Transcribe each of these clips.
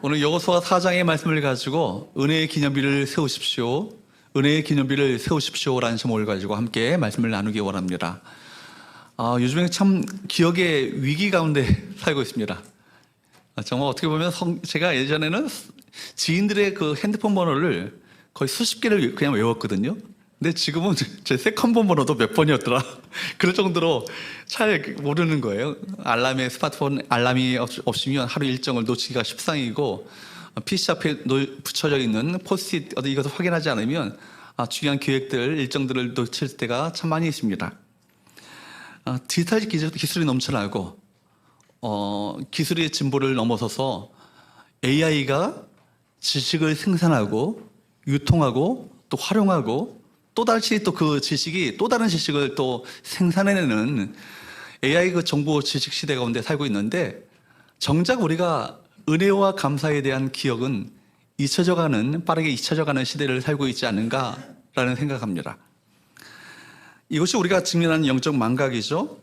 오늘 여호수아 4장의 말씀을 가지고 은혜의 기념비를 세우십시오. 은혜의 기념비를 세우십시오라는 제목을 가지고 함께 말씀을 나누기 원합니다. 요즘에 참 기억의 위기 가운데 살고 있습니다. 정말 어떻게 보면 제가 예전에는 지인들의 그 핸드폰 번호를 거의 수십 개를 그냥 외웠거든요. 근데 지금은 제 세컨폰 번호도 몇 번이었더라. 그럴 정도로 잘 모르는 거예요. 스마트폰 알람이 없으면 하루 일정을 놓치기가 십상이고, PC 앞에 붙여져 있는 포스트잇 이것을 확인하지 않으면 중요한 계획들, 일정들을 놓칠 때가 참 많이 있습니다. 디지털 기술이 넘쳐나고, 기술의 진보를 넘어서서 AI가 지식을 생산하고, 유통하고, 또 활용하고, 또다시 또 그 지식이 또 다른 지식을 또 생산해내는 AI 그 정보 지식 시대 가운데 살고 있는데, 정작 우리가 은혜와 감사에 대한 기억은 빠르게 잊혀져가는 시대를 살고 있지 않은가라는 생각합니다. 이것이 우리가 직면하는 영적 망각이죠.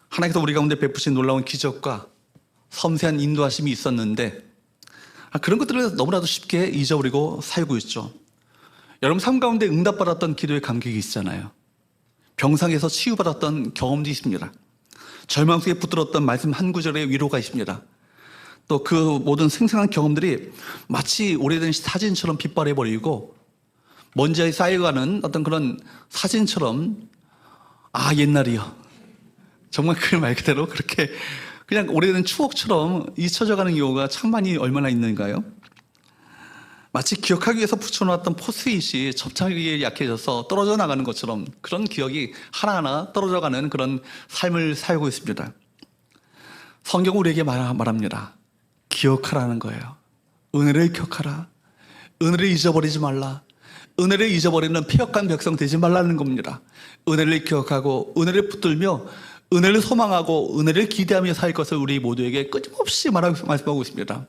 하나님께서 우리 가운데 베푸신 놀라운 기적과 섬세한 인도하심이 있었는데, 그런 것들을 너무나도 쉽게 잊어버리고 살고 있죠. 여러분 삶 가운데 응답받았던 기도의 감격이 있잖아요. 병상에서 치유받았던 경험도 있습니다. 절망 속에 붙들었던 말씀 한 구절의 위로가 있습니다. 또 그 모든 생생한 경험들이 마치 오래된 사진처럼 빛발해버리고 먼지에 쌓여가는 어떤 그런 사진처럼 옛날이요. 정말 그 말 그대로 그렇게 그냥 오래된 추억처럼 잊혀져가는 경우가 참 많이 얼마나 있는가요? 마치 기억하기 위해서 붙여놓았던 포스트잇이 접착력이 약해져서 떨어져 나가는 것처럼 그런 기억이 하나하나 떨어져가는 그런 삶을 살고 있습니다. 성경은 우리에게 말합니다. 기억하라는 거예요. 은혜를 기억하라. 은혜를 잊어버리지 말라. 은혜를 잊어버리는 폐역한 백성 되지 말라는 겁니다. 은혜를 기억하고 은혜를 붙들며 은혜를 소망하고 은혜를 기대하며 살 것을 우리 모두에게 끊임없이 말씀하고 있습니다.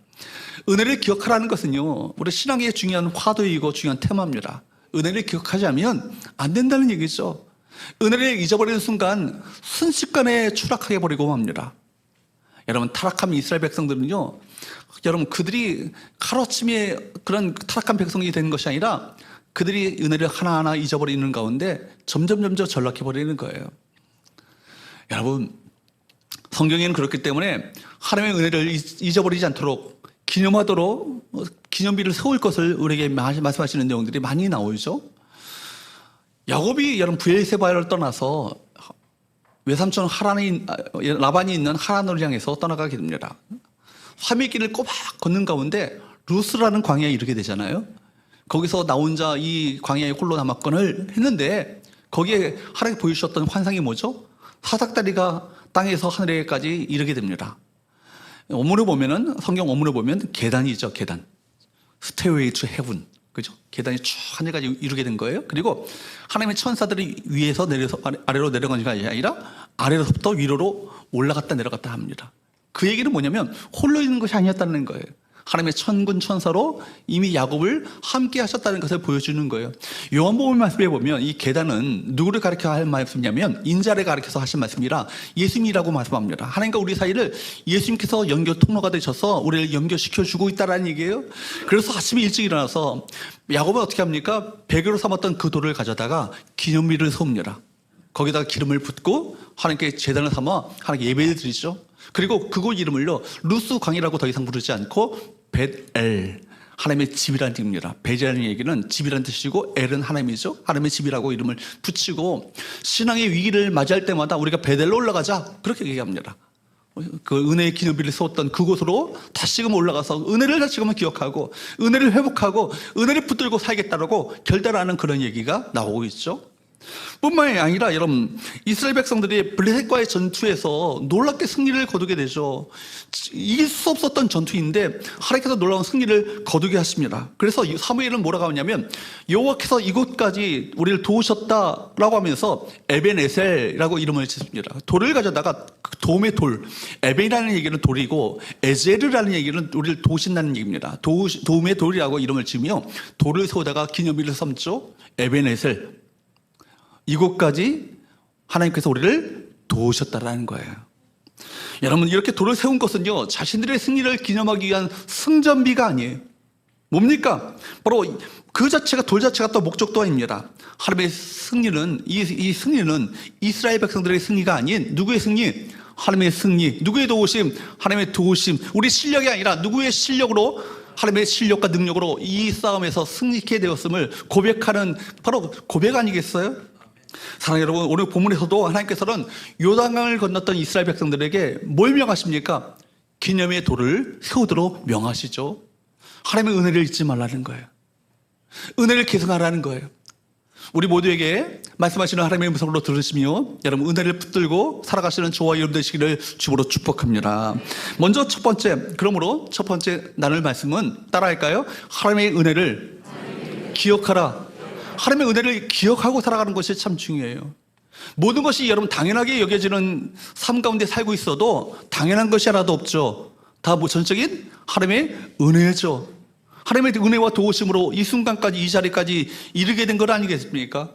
은혜를 기억하라는 것은요, 우리 신앙의 중요한 화두이고 중요한 테마입니다. 은혜를 기억하지 않으면 안 된다는 얘기죠. 은혜를 잊어버리는 순간 순식간에 추락하게 버리고 맙니다. 여러분, 타락한 이스라엘 백성들은요, 여러분 그들이 하루아침에 그런 타락한 백성이 된 것이 아니라 그들이 은혜를 하나하나 잊어버리는 가운데 점점 전락해버리는 거예요. 여러분, 성경에는 그렇기 때문에 하나님의 은혜를 잊어버리지 않도록 기념하도록 기념비를 세울 것을 우리에게 말씀하시는 내용들이 많이 나오죠. 야곱이 여러분 브엘세바를 떠나서 외삼촌 라반이 있는 하란을 향해서 떠나가게 됩니다. 3일 길을 꼬박 걷는 가운데 루스라는 광야에 이르게 되잖아요. 거기서 나 혼자 이 광야에 홀로 남았건을 했는데, 거기에 하나님이 보여주셨던 환상이 뭐죠? 사닥다리가 땅에서 하늘에까지 이르게 됩니다. 성경 원문을 보면 계단이 있죠, 계단. Stairway to Heaven. 그죠? 계단이 쭉 하늘까지 이루게 된 거예요. 그리고 하나님의 천사들이 위에서 내려서 아래로 내려가는 것이 아니라 아래로부터 위로로 올라갔다 내려갔다 합니다. 그 얘기는 뭐냐면 홀로 있는 것이 아니었다는 거예요. 하나님의 천군 천사로 이미 야곱을 함께 하셨다는 것을 보여주는 거예요. 요한복음 말씀에 보면 이 계단은 누구를 가르쳐 할 말씀이냐면 인자를 가르쳐서 하신 말씀이라 예수님이라고 말씀합니다. 하나님과 우리 사이를 예수님께서 연결 통로가 되셔서 우리를 연결시켜 주고 있다는 얘기예요. 그래서 아침에 일찍 일어나서 야곱은 어떻게 합니까? 베개로 삼았던 그 돌을 가져다가 기념비를 세웁니다. 거기다가 기름을 붓고 하나님께 제단을 삼아 하나님께 예배를 드리죠. 그리고 그곳 이름을요, 루스 광이라고 더 이상 부르지 않고 벳엘, 하나님의 집이라는 뜻입니다. 벳이라는 얘기는 집이라는 뜻이고 엘은 하나님이죠. 하나님의 집이라고 이름을 붙이고, 신앙의 위기를 맞이할 때마다 우리가 벳엘로 올라가자, 그렇게 얘기합니다. 그 은혜의 기념비를 세웠던 그곳으로 다시금 올라가서 은혜를 다시금 기억하고 은혜를 회복하고 은혜를 붙들고 살겠다라고 결단하는 그런 얘기가 나오고 있죠. 뿐만이 아니라 여러분, 이스라엘 백성들이 블레셋과의 전투에서 놀랍게 승리를 거두게 되죠. 이길 수 없었던 전투인데 하나님께서 놀라운 승리를 거두게 하십니다. 그래서 사무엘은 뭐라고 하냐면 여호와께서 이곳까지 우리를 도우셨다라고 하면서 에벤에셀이라고 이름을 짓습니다. 돌을 가져다가 도움의 돌, 에벤이라는 얘기는 돌이고 에제르라는 얘기는 우리를 도우신다는 얘기입니다. 도움의 돌이라고 이름을 지으며 돌을 세우다가 기념비를 삼죠. 에벤에셀, 이곳까지 하나님께서 우리를 도우셨다라는 거예요. 여러분, 이렇게 돌을 세운 것은요, 자신들의 승리를 기념하기 위한 승전비가 아니에요. 뭡니까? 바로 그 자체가, 돌 자체가 또 목적도 아닙니다. 하나님의 승리는, 이 승리는 이스라엘 백성들의 승리가 아닌 누구의 승리? 하나님의 승리. 누구의 도우심? 하나님의 도우심. 우리 실력이 아니라 누구의 실력으로? 하나님의 실력과 능력으로 이 싸움에서 승리케 되었음을 고백하는, 바로 고백 아니겠어요? 사랑하는 여러분, 오늘 본문에서도 하나님께서는 요단강을 건넜던 이스라엘 백성들에게 뭘 명하십니까? 기념의 돌을 세우도록 명하시죠. 하나님의 은혜를 잊지 말라는 거예요. 은혜를 계승하라는 거예요. 우리 모두에게 말씀하시는 하나님의 음성으로 들으시며 여러분 은혜를 붙들고 살아가시는 저와 여러분 되시기를 주보로 축복합니다. 먼저 첫 번째 나눌 말씀은 따라할까요? 하나님의 은혜를 기억하라. 하나님의 은혜를 기억하고 살아가는 것이 참 중요해요. 모든 것이 여러분 당연하게 여겨지는 삶 가운데 살고 있어도 당연한 것이 하나도 없죠. 다 전적인 하나님의 은혜죠. 하나님의 은혜와 도우심으로 이 순간까지, 이 자리까지 이르게 된 것 아니겠습니까?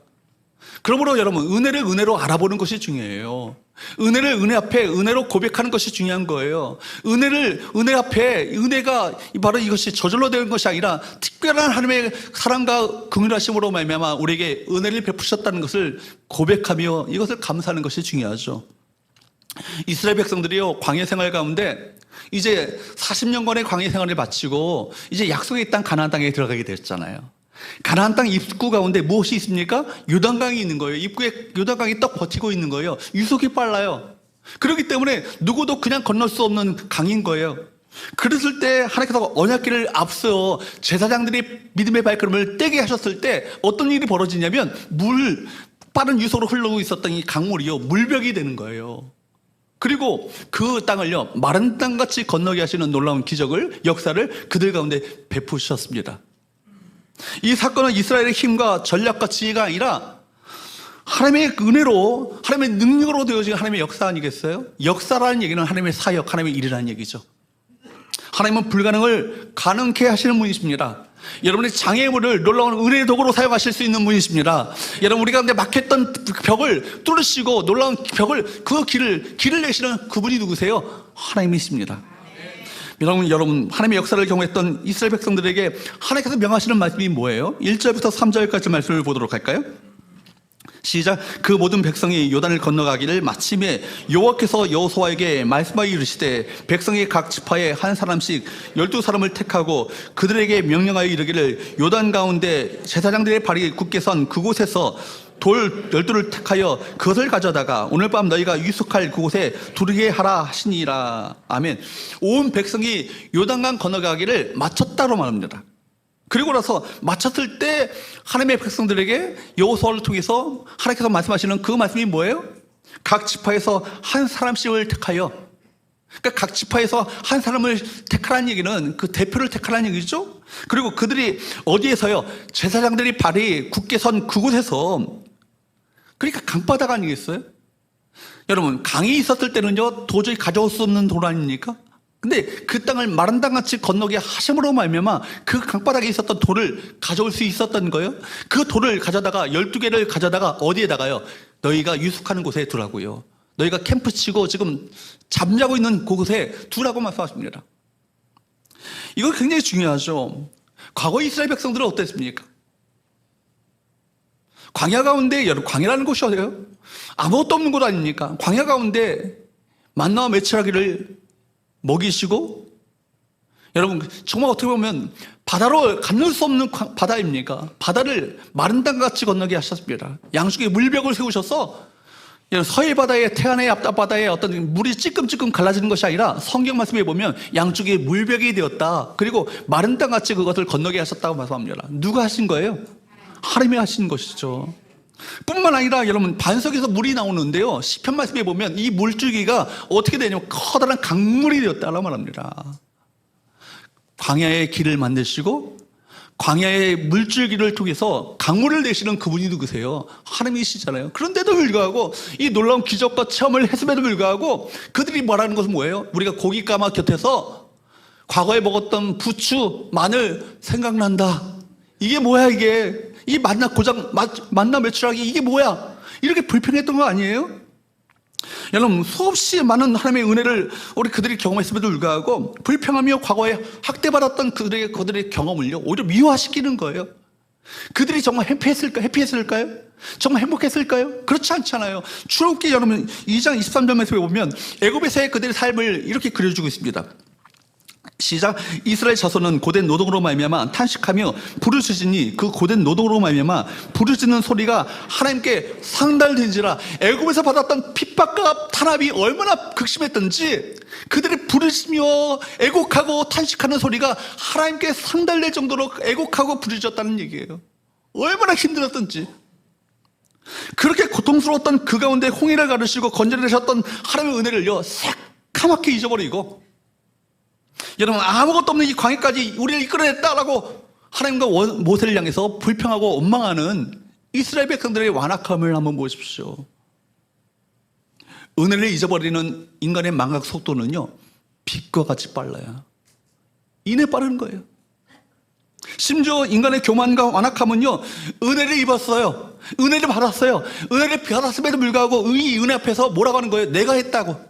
그러므로 여러분, 은혜를 은혜로 알아보는 것이 중요해요. 은혜를 은혜 앞에 은혜로 고백하는 것이 중요한 거예요. 은혜 앞에, 은혜가 바로 이것이 저절로 되는 것이 아니라 특별한 하나님의 사랑과 긍휼하심으로 말미암아 우리에게 은혜를 베푸셨다는 것을 고백하며 이것을 감사하는 것이 중요하죠. 이스라엘 백성들이요, 광야 생활 가운데 이제 40년간의 광야 생활을 마치고 이제 약속의 땅 가나안 땅에 들어가게 됐잖아요. 가나안 땅 입구 가운데 무엇이 있습니까? 요단강이 있는 거예요. 입구에 요단강이 딱 버티고 있는 거예요. 유속이 빨라요. 그렇기 때문에 누구도 그냥 건널 수 없는 강인 거예요. 그랬을 때 하나님께서 언약궤를 앞서 제사장들이 믿음의 발걸음을 떼게 하셨을 때 어떤 일이 벌어지냐면 빠른 유속으로 흘러오고 있었던 이 강물이요, 물벽이 되는 거예요. 그리고 그 땅을요, 마른 땅같이 건너게 하시는 놀라운 기적을, 역사를 그들 가운데 베푸셨습니다. 이 사건은 이스라엘의 힘과 전략과 지혜가 아니라 하나님의 은혜로, 하나님의 능력으로 되어진 하나님의 역사 아니겠어요? 역사라는 얘기는 하나님의 사역, 하나님의 일이라는 얘기죠. 하나님은 불가능을 가능케 하시는 분이십니다. 여러분의 장애물을 놀라운 은혜의 도구로 사용하실 수 있는 분이십니다. 여러분, 우리 가운데 막혔던 벽을 뚫으시고 놀라운 벽을, 그 길을 내시는 그분이 누구세요? 하나님이십니다. 여러분, 하나님의 역사를 경험했던 이스라엘 백성들에게 하나님께서 명하시는 말씀이 뭐예요? 1절부터 3절까지 말씀을 보도록 할까요? 시작. 그 모든 백성이 요단을 건너가기를 마침에 여호와께서 여호수아에게 말씀하여 이르시되 백성의 각 지파에 한 사람씩 12사람을 택하고 그들에게 명령하여 이르기를 요단 가운데 제사장들의 발이 굳게 선 그곳에서 돌 12를 택하여 그것을 가져다가 오늘 밤 너희가 유숙할 그곳에 두르게 하라 하시니라. 아멘. 온 백성이 요단강 건너가기를 마쳤다고 말합니다. 그리고 나서 마쳤을 때 하나님의 백성들에게 여호수아를 통해서 하나님께서 말씀하시는 그 말씀이 뭐예요? 각 지파에서 한 사람씩을 택하여, 그러니까 각 지파에서 한 사람을 택하라는 얘기는 그 대표를 택하라는 얘기죠. 그리고 그들이 어디에서요? 제사장들이 발이 굳게 선 그곳에서, 그러니까 강바다가 아니겠어요? 여러분, 강이 있었을 때는요, 도저히 가져올 수 없는 돌 아닙니까? 근데 그 땅을 마른 땅같이 건너게 하심으로 말미암아 그 강바닥에 있었던 돌을 가져올 수 있었던 거예요. 그 돌을 가져다가 12개를 가져다가 어디에다가요? 너희가 유숙하는 곳에 두라고요. 너희가 캠프 치고 지금 잠자고 있는 그곳에 두라고 말씀하십니다. 이거 굉장히 중요하죠. 과거 이스라엘 백성들은 어땠습니까? 광야 가운데, 여러분, 광야라는 곳이 어디예요? 아무것도 없는 곳 아닙니까? 광야 가운데 만나와 메추라기를 먹이시고, 여러분, 정말 어떻게 보면 바다로 건널 수 없는 바다입니까? 바다를 마른 땅같이 건너게 하셨습니다. 양쪽에 물벽을 세우셔서 서해 바다에, 태안의 앞바다에 어떤 물이 찔끔찔끔 갈라지는 것이 아니라 성경 말씀에 보면 양쪽에 물벽이 되었다. 그리고 마른 땅같이 그것을 건너게 하셨다고 말씀합니다. 누가 하신 거예요? 하나님이 하신 것이죠. 뿐만 아니라 여러분, 반석에서 물이 나오는데요, 시편 말씀에 보면 이 물줄기가 어떻게 되냐면 커다란 강물이 되었다고 말합니다. 광야의 길을 만드시고 광야의 물줄기를 통해서 강물을 내시는 그분이 누구세요? 하나님이시잖아요. 그런데도 불구하고 이 놀라운 기적과 체험을 했음에도 불구하고 그들이 말하는 것은 뭐예요? 우리가 고기 까마 곁에서 과거에 먹었던 부추, 마늘 생각난다. 이게 뭐야 이게? 이 만나 메추라기 이게 뭐야? 이렇게 불평했던 거 아니에요? 여러분, 수없이 많은 하나님의 은혜를 우리 그들이 경험했음에도 불구하고 불평하며 과거에 학대받았던 그들의 경험을요 오히려 미화시키는 거예요. 그들이 정말 해피했을까요? 정말 행복했을까요? 그렇지 않잖아요. 출애굽기 여러분 2장 23절 말씀에 보면 애굽에서의 그들의 삶을 이렇게 그려주고 있습니다. 시작. 이스라엘 자손은 고된 노동으로 말미암아 탄식하며 부르짖으니 그 고된 노동으로 말미암아 부르짖는 소리가 하나님께 상달된지라. 애굽에서 받았던 핍박과 탄압이 얼마나 극심했던지 그들이 부르짖으며 애곡하고 탄식하는 소리가 하나님께 상달될 정도로 애곡하고 부르짖었다는 얘기예요. 얼마나 힘들었던지. 그렇게 고통스러웠던 그 가운데 홍해를 가르시고 건져내셨던 하나님의 은혜를요 새카맣게 잊어버리고, 여러분, 아무것도 없는 이 광야까지 우리를 이끌어냈다라고 하나님과 모세를 향해서 불평하고 원망하는 이스라엘 백성들의 완악함을 한번 보십시오. 은혜를 잊어버리는 인간의 망각 속도는요 빛과 같이 빨라요. 이내 빠른 거예요. 심지어 인간의 교만과 완악함은요 은혜를 입었어요. 은혜를 받았어요. 은혜를 받았음에도 불구하고 이 은혜 앞에서 뭐라고 하는 거예요? 내가 했다고.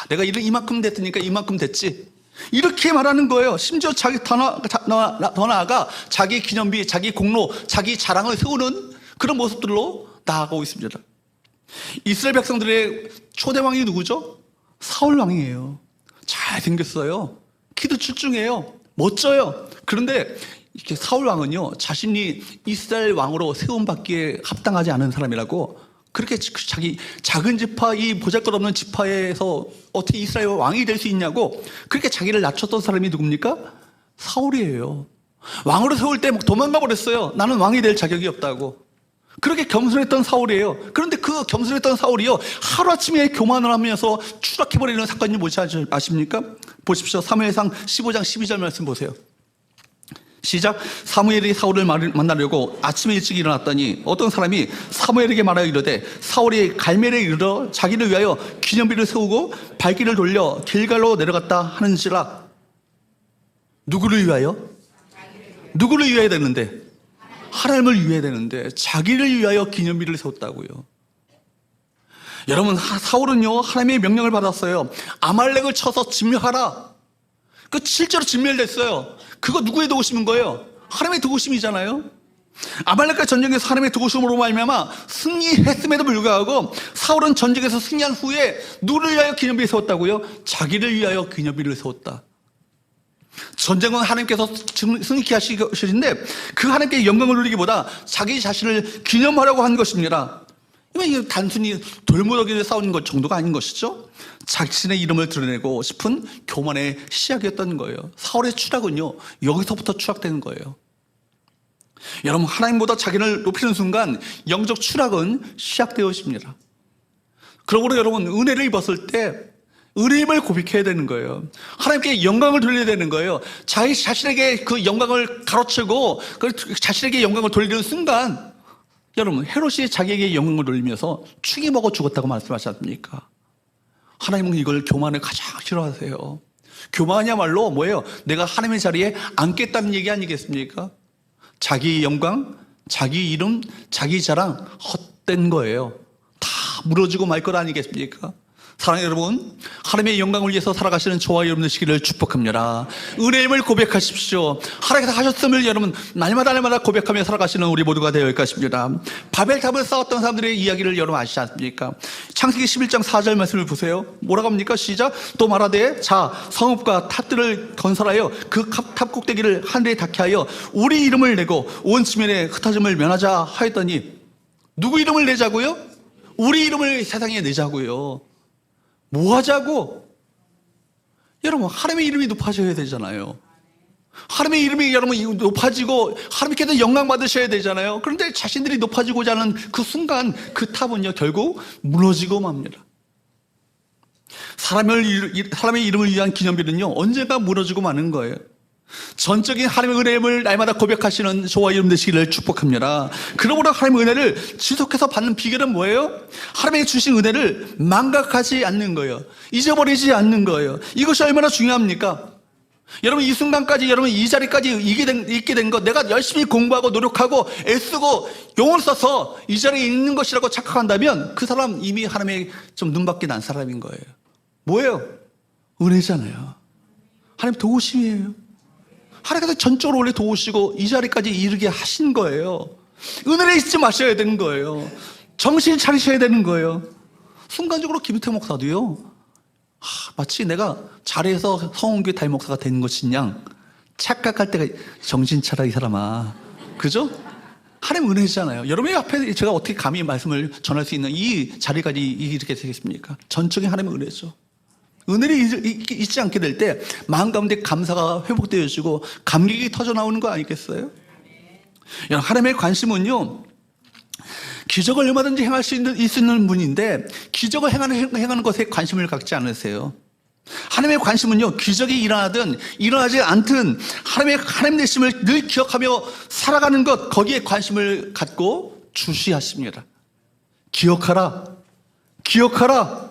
내가 이만큼 됐으니까 이만큼 됐지, 이렇게 말하는 거예요. 심지어 더 나아가 자기 기념비, 자기 공로, 자기 자랑을 세우는 그런 모습들로 나아가고 있습니다. 이스라엘 백성들의 초대왕이 누구죠? 사울 왕이에요. 잘생겼어요. 키도 출중해요. 멋져요. 그런데 이렇게 사울 왕은요 자신이 이스라엘 왕으로 세움받기에 합당하지 않은 사람이라고, 그렇게 자기 작은 지파, 이 보잘것없는 지파에서 어떻게 이스라엘 왕이 될 수 있냐고 그렇게 자기를 낮췄던 사람이 누굽니까? 사울이에요. 왕으로 세울 때 도망가 버렸어요. 나는 왕이 될 자격이 없다고. 그렇게 겸손했던 사울이에요. 그런데 그 겸손했던 사울이요 하루아침에 교만을 하면서 추락해버리는 사건이 뭔지 아십니까? 보십시오. 사무엘상 15장 12절 말씀 보세요. 시작. 사무엘이 사울을 만나려고 아침에 일찍 일어났더니 어떤 사람이 사무엘에게 말하여 이르되 사울이 갈멜에 이르러 자기를 위하여 기념비를 세우고 발길을 돌려 길갈로 내려갔다 하는지라. 누구를 위하여? 누구를 위하여 되는데? 하나님을 위하여 되는데 자기를 위하여 기념비를 세웠다고요. 여러분, 사울은요 하나님의 명령을 받았어요. 아말렉을 쳐서 진멸하라. 그 실제로 진멸됐어요. 그거 누구의 도우심인 거예요? 하나님의 도우심이잖아요. 아말렉과 전쟁에서 하나님의 도우심으로 말미암아 승리했음에도 불구하고 사울은 전쟁에서 승리한 후에 누구를 위하여 기념비를 세웠다고요? 자기를 위하여 기념비를 세웠다. 전쟁은 하나님께서 승리케 하시는데 그 하나님께 영광을 돌리기보다 자기 자신을 기념하려고 한 것입니다. 이건 단순히 돌무더기를 싸우는 것 정도가 아닌 것이죠. 자신의 이름을 드러내고 싶은 교만의 시작이었던 거예요. 사울의 추락은요 여기서부터 추락되는 거예요. 여러분, 하나님보다 자기를 높이는 순간 영적 추락은 시작되어집니다. 그러므로 여러분, 은혜를 입었을 때 은혜임을 고백해야 되는 거예요. 하나님께 영광을 돌려야 되는 거예요. 자신에게 그 영광을 가로채고 자신에게 영광을 돌리는 순간, 여러분, 헤롯이 자기에게 영광을 돌리면서 충이 먹어 죽었다고 말씀하지 않습니까? 하나님은 이걸 교만을 가장 싫어하세요. 교만이야말로 뭐예요? 내가 하나님의 자리에 앉겠다는 얘기 아니겠습니까? 자기 영광, 자기 이름, 자기 자랑 헛된 거예요. 다 무너지고 말 것 아니겠습니까? 사랑하는 여러분, 하나님의 영광을 위해서 살아가시는 저와 여러분 되시기를 축복합니다. 은혜임을 고백하십시오. 하나님께서 하셨음을 여러분 날마다 고백하며 살아가시는 우리 모두가 되어야 할 것입니다. 바벨탑을 쌓았던 사람들의 이야기를 여러분 아시지 않습니까? 창세기 11장 4절 말씀을 보세요. 뭐라고 합니까? 시작. 또 말하되 자 성읍과 탑들을 건설하여 그 탑 꼭대기를 하늘에 닿게 하여 우리 이름을 내고 온 지면에 흩어짐을 면하자 하였더니, 누구 이름을 내자고요? 우리 이름을 세상에 내자고요. 뭐 하자고? 여러분, 하나님의 이름이 높아져야 되잖아요. 하나님의 이름이 여러분 높아지고 하나님께서 영광 받으셔야 되잖아요. 그런데 자신들이 높아지고자 하는 그 순간 그 탑은요 결국 무너지고 맙니다. 사람의 이름을 위한 기념비는요 언젠가 무너지고 마는 거예요. 전적인 하나님의 은혜임을 날마다 고백하시는 저와 여러분 되시기를 축복합니다. 그러므로 하나님의 은혜를 지속해서 받는 비결은 뭐예요? 하나님의 주신 은혜를 망각하지 않는 거예요. 잊어버리지 않는 거예요. 이것이 얼마나 중요합니까? 여러분, 이 순간까지, 여러분 이 자리까지 있게 된 것, 내가 열심히 공부하고 노력하고 애쓰고 용을 써서 이 자리에 있는 것이라고 착각한다면 그 사람 이미 하나님의 좀 눈밖에 난 사람인 거예요. 뭐예요? 은혜잖아요. 하나님 도우심이에요. 하나님께서 전적으로 원래 도우시고 이 자리까지 이르게 하신 거예요. 은혜를 잊지 마셔야 되는 거예요. 정신 차리셔야 되는 거예요. 순간적으로 김태 목사도요, 마치 내가 잘해서 성원교회 담임 목사가 된 것이냐 착각할 때가, 정신 차려 이 사람아. 그죠? 하나님 은혜잖아요. 여러분의 앞에 제가 어떻게 감히 말씀을 전할 수 있는 이 자리까지 이렇게 되겠습니까? 전적인 하나님의 은혜죠. 은혜를 잊지 않게 될 때 마음 가운데 감사가 회복되어지고 감격이 터져 나오는 거 아니겠어요? 여러분, 하나님의 관심은요, 기적을 얼마든지 행할 수 있는 분인데 기적을 행하는 것에 관심을 갖지 않으세요. 하나님의 관심은요, 기적이 일어나든 일어나지 않든 하나님 되심을 늘 기억하며 살아가는 것, 거기에 관심을 갖고 주시하십니다. 기억하라, 기억하라,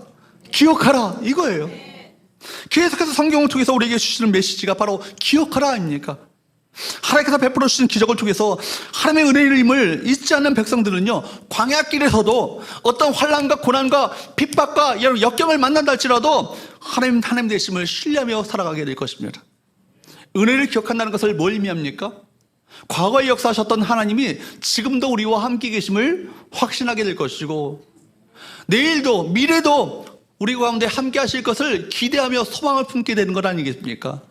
기억하라, 이거예요. 계속해서 성경을 통해서 우리에게 주시는 메시지가 바로 기억하라 아닙니까? 하나님께서 베풀어 주신 기적을 통해서 하나님의 은혜임을 잊지 않는 백성들은요, 광야길에서도 어떤 환난과 고난과 핍박과 역경을 만난다 할지라도 하나님 되심을 신뢰하며 살아가게 될 것입니다. 은혜를 기억한다는 것을 뭘 의미합니까? 과거에 역사하셨던 하나님이 지금도 우리와 함께 계심을 확신하게 될 것이고, 내일도 미래도 우리 가운데 함께 하실 것을 기대하며 소망을 품게 되는 것 아니겠습니까?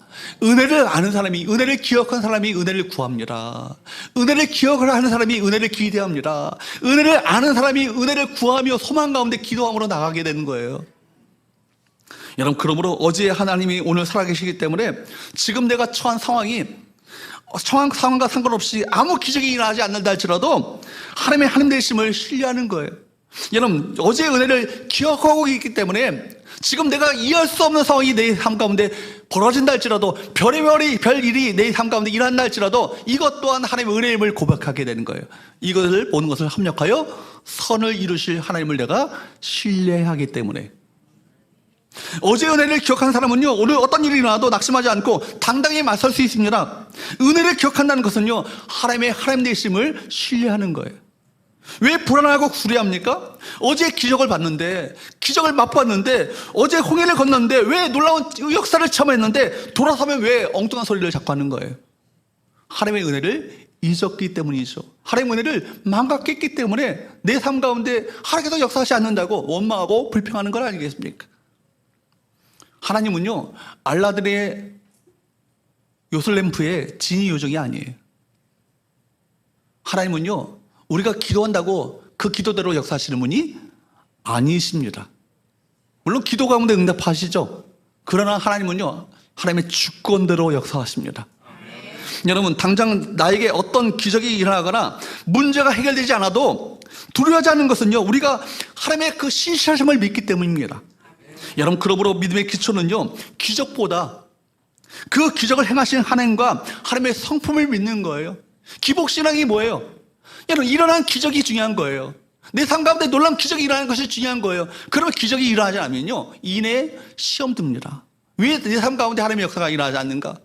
은혜를 아는 사람이, 은혜를 기억한 사람이 은혜를 구합니다. 은혜를 기억을 하는 사람이 은혜를 기대합니다. 은혜를 아는 사람이 은혜를 구하며 소망 가운데 기도함으로 나가게 되는 거예요. 여러분, 그러므로 어제 하나님이 오늘 살아계시기 때문에 지금 내가 처한 상황과 상관없이 아무 기적이 일어나지 않는다 할지라도 하나님 되심을 신뢰하는 거예요. 여러분, 어제의 은혜를 기억하고 있기 때문에 지금 내가 이해할 수 없는 상황이 내 삶 가운데 벌어진다 할지라도, 별 일이 내 삶 가운데 일어난다 할지라도 이것 또한 하나님의 은혜임을 고백하게 되는 거예요. 이것을 모든 것을 합력하여 선을 이루실 하나님을 내가 신뢰하기 때문에. 어제의 은혜를 기억하는 사람은요, 오늘 어떤 일이 일어나도 낙심하지 않고 당당히 맞설 수 있습니다. 은혜를 기억한다는 것은요, 하나님 되심을 신뢰하는 거예요. 왜 불안하고 구려합니까? 어제 기적을 봤는데, 기적을 맛봤는데, 어제 홍해를 건넜는데, 왜 놀라운 역사를 체험했는데 돌아서면 왜 엉뚱한 소리를 자꾸 하는 거예요? 하나님의 은혜를 잊었기 때문이죠. 하나님의 은혜를 망각했기 때문에 내 삶 가운데 하나님께서 역사하지 않는다고 원망하고 불평하는 건 아니겠습니까? 하나님은요, 알라들의 요술램프의 진이 요정이 아니에요. 하나님은요, 우리가 기도한다고 그 기도대로 역사하시는 분이 아니십니다. 물론 기도 가운데 응답하시죠. 그러나 하나님은요, 하나님의 주권대로 역사하십니다. 여러분, 당장 나에게 어떤 기적이 일어나거나 문제가 해결되지 않아도 두려워하지 않는 것은요, 우리가 하나님의 그 신실하심을 믿기 때문입니다. 여러분, 그러므로 믿음의 기초는요, 기적보다 그 기적을 행하신 하나님과 하나님의 성품을 믿는 거예요. 기복신앙이 뭐예요? 여러분, 일어난 기적이 중요한 거예요. 내 삶 가운데 놀라운 기적이 일어나는 것이 중요한 거예요. 그러면 기적이 일어나지 않으면요, 이내 시험 듭니다. 왜 내 삶 가운데 하나님의 역사가 일어나지 않는가?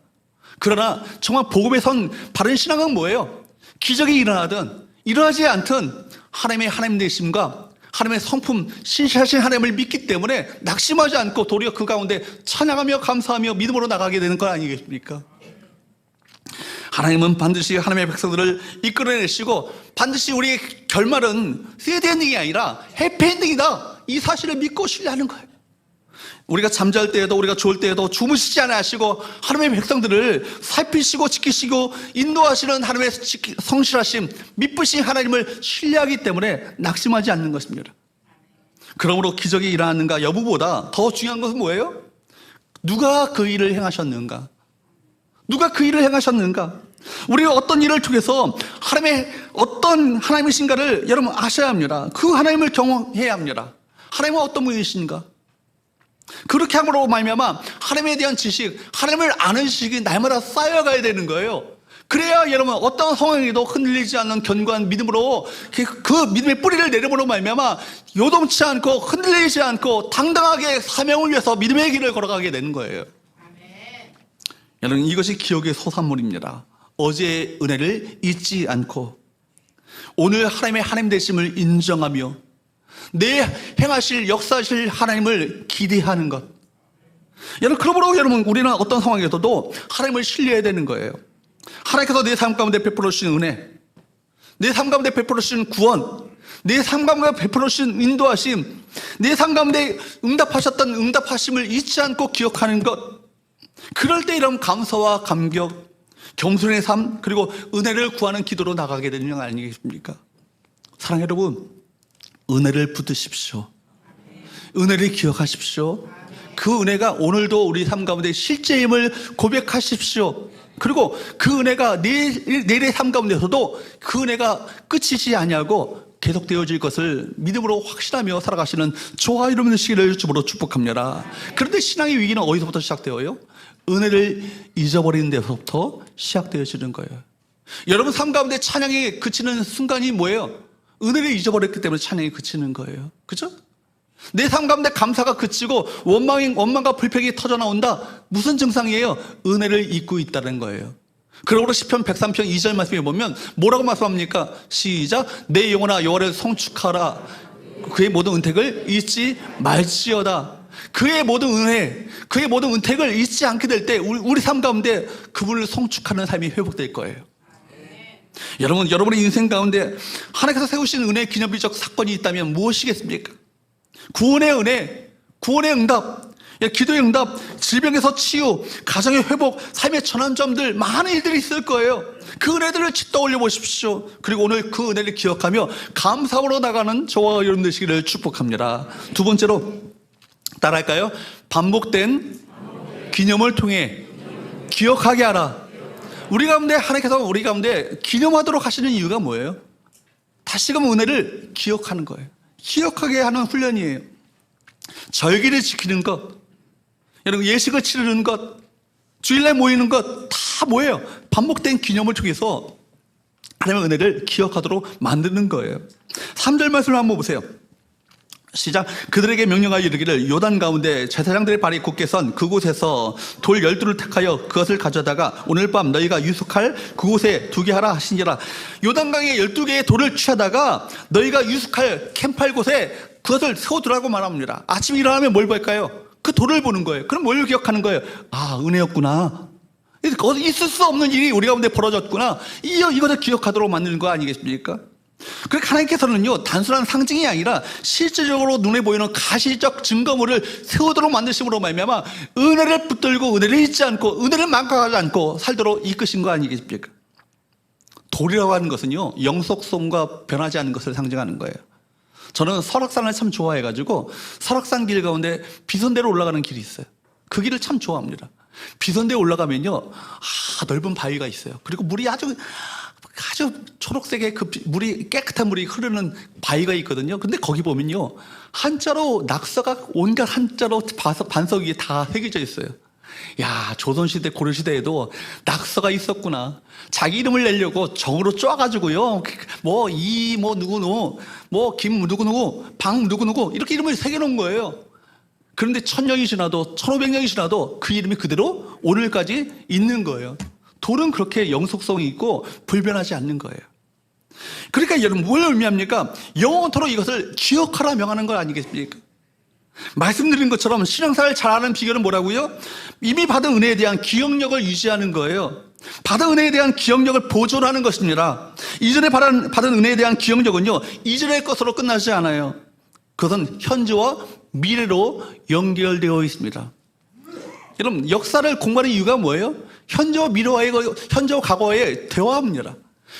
그러나 정말 복음에 선 바른 신앙은 뭐예요? 기적이 일어나든 일어나지 않든 하나님 되심과 하나님의 성품, 신실하신 하나님을 믿기 때문에 낙심하지 않고 도리어 그 가운데 찬양하며 감사하며 믿음으로 나가게 되는 것 아니겠습니까? 하나님은 반드시 하나님의 백성들을 이끌어내시고 반드시 우리의 결말은 새드엔딩이 아니라 해피엔딩이다, 이 사실을 믿고 신뢰하는 거예요. 우리가 잠잘 때에도, 우리가 좋을 때에도 주무시지 않아 하시고 하나님의 백성들을 살피시고 지키시고 인도하시는 하나님의 성실하심, 믿으신 하나님을 신뢰하기 때문에 낙심하지 않는 것입니다. 그러므로 기적이 일어났는가 여부보다 더 중요한 것은 뭐예요? 누가 그 일을 행하셨는가? 누가 그 일을 행하셨는가? 우리가 어떤 일을 통해서 하나님의 어떤 하나님이신가를 여러분 아셔야 합니다. 그 하나님을 경험해야 합니다. 하나님은 어떤 분이신가? 그렇게 함으로 말미암아 하나님에 대한 지식, 하나님을 아는 지식이 날마다 쌓여가야 되는 거예요. 그래야 여러분 어떤 상황에도 흔들리지 않는 견고한 믿음으로 그 믿음의 뿌리를 내려보로 말미암아 요동치 않고 흔들리지 않고 당당하게 사명을 위해서 믿음의 길을 걸어가게 되는 거예요. 여러분, 이것이 기억의 소산물입니다. 어제의 은혜를 잊지 않고 오늘 하나님의 하나님 되심을 인정하며 내 행하실 역사하실 하나님을 기대하는 것. 여러분, 그러므로 여러분, 우리는 어떤 상황에서도 하나님을 신뢰해야 되는 거예요. 하나님께서 내 삶 가운데 베풀어 주신 은혜, 내 삶 가운데 베풀어 주신 구원, 내 삶 가운데 베풀어 주신 인도하심, 내 삶 가운데 응답하셨던 응답하심을 잊지 않고 기억하는 것. 그럴 때 이런 감사와 감격, 겸손의 삶, 그리고 은혜를 구하는 기도로 나가게 되는 거 아니겠습니까? 사랑하는 여러분, 은혜를 붙드십시오. 은혜를 기억하십시오. 그 은혜가 오늘도 우리 삶 가운데 실제임을 고백하십시오. 그리고 그 은혜가 내일의 삶 가운데서도 그 은혜가 끝이지 아니하고 계속되어질 것을 믿음으로 확신하며 살아가시는 저와 여러분 되시기를 주로 축복합니다. 그런데 신앙의 위기는 어디서부터 시작되어요? 은혜를 잊어버리는 데서부터 시작되어지는 거예요. 여러분 삶 가운데 찬양이 그치는 순간이 뭐예요? 은혜를 잊어버렸기 때문에 찬양이 그치는 거예요. 그죠? 내 삶 가운데 감사가 그치고 원망과 불평이 터져나온다. 무슨 증상이에요? 은혜를 잊고 있다는 거예요. 그러므로 시편 103편 2절 말씀에 보면 뭐라고 말씀합니까? 시작. 내 영혼아 여호와를 성축하라. 그의 모든 은택을 잊지 말지어다. 그의 모든 은혜, 그의 모든 은택을 잊지 않게 될 때 우리 삶 가운데 그분을 성축하는 삶이 회복될 거예요. 여러분, 여러분의 인생 가운데 하나님께서 세우신 은혜 기념비적 사건이 있다면 무엇이겠습니까? 구원의 은혜, 구원의 응답, 기도의 응답, 질병에서 치유, 가정의 회복, 삶의 전환점들 많은 일들이 있을 거예요. 그 은혜들을 떠올려 보십시오. 그리고 오늘 그 은혜를 기억하며 감사로 나가는 저와 여러분 되시기를 축복합니다. 두 번째로 따라할까요? 반복된 기념을 통해 기억하게 하라. 우리 가운데 하나님께서 우리 가운데 기념하도록 하시는 이유가 뭐예요? 다시금 은혜를 기억하는 거예요. 기억하게 하는 훈련이에요. 절기를 지키는 것, 여러분 예식을 치르는 것, 주일날 모이는 것 다 뭐예요? 반복된 기념을 통해서 하나님의 은혜를 기억하도록 만드는 거예요. 3절 말씀을 한번 보세요. 시작. 그들에게 명령하여 이르기를 요단 가운데 제사장들의 발이 굳게 선 그곳에서 돌 12를 택하여 그것을 가져다가 오늘 밤 너희가 유숙할 그곳에 두게 하라 하시니라. 요단강에 12개의 돌을 취하다가 너희가 유숙할 캠프할 곳에 그것을 세워두라고 말합니다. 아침에 일어나면 뭘 볼까요? 그 돌을 보는 거예요. 그럼 뭘 기억하는 거예요? 아, 은혜였구나. 있을 수 없는 일이 우리 가운데 벌어졌구나. 이것을 기억하도록 만드는 거 아니겠습니까? 그러니까 하나님께서는요, 단순한 상징이 아니라 실제적으로 눈에 보이는 가시적 증거물을 세우도록 만드심으로 말미암아 은혜를 붙들고 은혜를 잊지 않고 은혜를 망각하지 않고 살도록 이끄신 거 아니겠습니까? 돌이라고 하는 것은요, 영속성과 변하지 않는 것을 상징하는 거예요. 저는 설악산을 참 좋아해가지고 설악산 길 가운데 비선대로 올라가는 길이 있어요. 그 길을 참 좋아합니다. 비선대에 올라가면요, 넓은 바위가 있어요. 그리고 물이 아주 초록색의 그 물이, 깨끗한 물이 흐르는 바위가 있거든요. 근데 거기 보면요, 한자로 낙서가 온갖 한자로 반석 위에 다 새겨져 있어요. 야, 조선시대, 고려시대에도 낙서가 있었구나. 자기 이름을 내려고 정으로 쪼아가지고요, 김 누구누구, 방 누구누구, 이렇게 이름을 새겨놓은 거예요. 그런데 1000년이 지나도 1500년이 지나도 그 이름이 그대로 오늘까지 있는 거예요. 돌은 그렇게 영속성이 있고 불변하지 않는 거예요. 그러니까 여러분, 뭘 의미합니까? 영원토록 이것을 기억하라 명하는 것 아니겠습니까? 말씀드린 것처럼 신앙생활을 잘하는 비결은 뭐라고요? 이미 받은 은혜에 대한 기억력을 유지하는 거예요. 받은 은혜에 대한 기억력을 보존하는 것입니다. 이전에 받은 은혜에 대한 기억력은요, 이전의 것으로 끝나지 않아요. 그것은 현재와 미래로 연결되어 있습니다. 여러분, 역사를 공부하는 이유가 뭐예요? 현재와 과거의 대화입니다.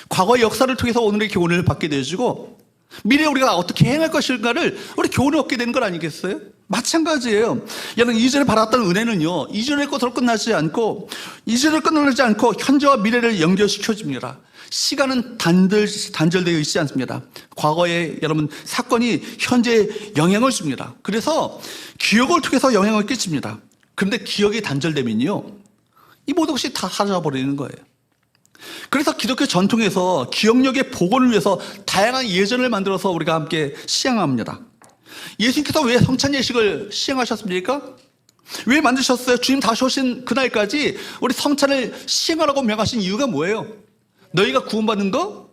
과거의 역사를 통해서 오늘의 교훈을 받게 되어지고 미래에 우리가 어떻게 행할 것인가를 우리 교훈을 얻게 되는 건 아니겠어요? 마찬가지예요. 여러분, 이전에 받았던 은혜는요, 이전의 것으로 끝나지 않고 현재와 미래를 연결시켜줍니다. 시간은 단절되어 있지 않습니다. 과거의 여러분 사건이 현재에 영향을 줍니다. 그래서 기억을 통해서 영향을 끼칩니다. 그런데 기억이 단절되면요, 이 모든 것이 다 사라져버리는 거예요. 그래서 기독교 전통에서 기억력의 복원을 위해서 다양한 예전을 만들어서 우리가 함께 시행합니다. 예수님께서 왜 성찬 예식을 시행하셨습니까? 왜 만드셨어요? 주님 다시 오신 그날까지 우리 성찬을 시행하라고 명하신 이유가 뭐예요? 너희가 구원받는 거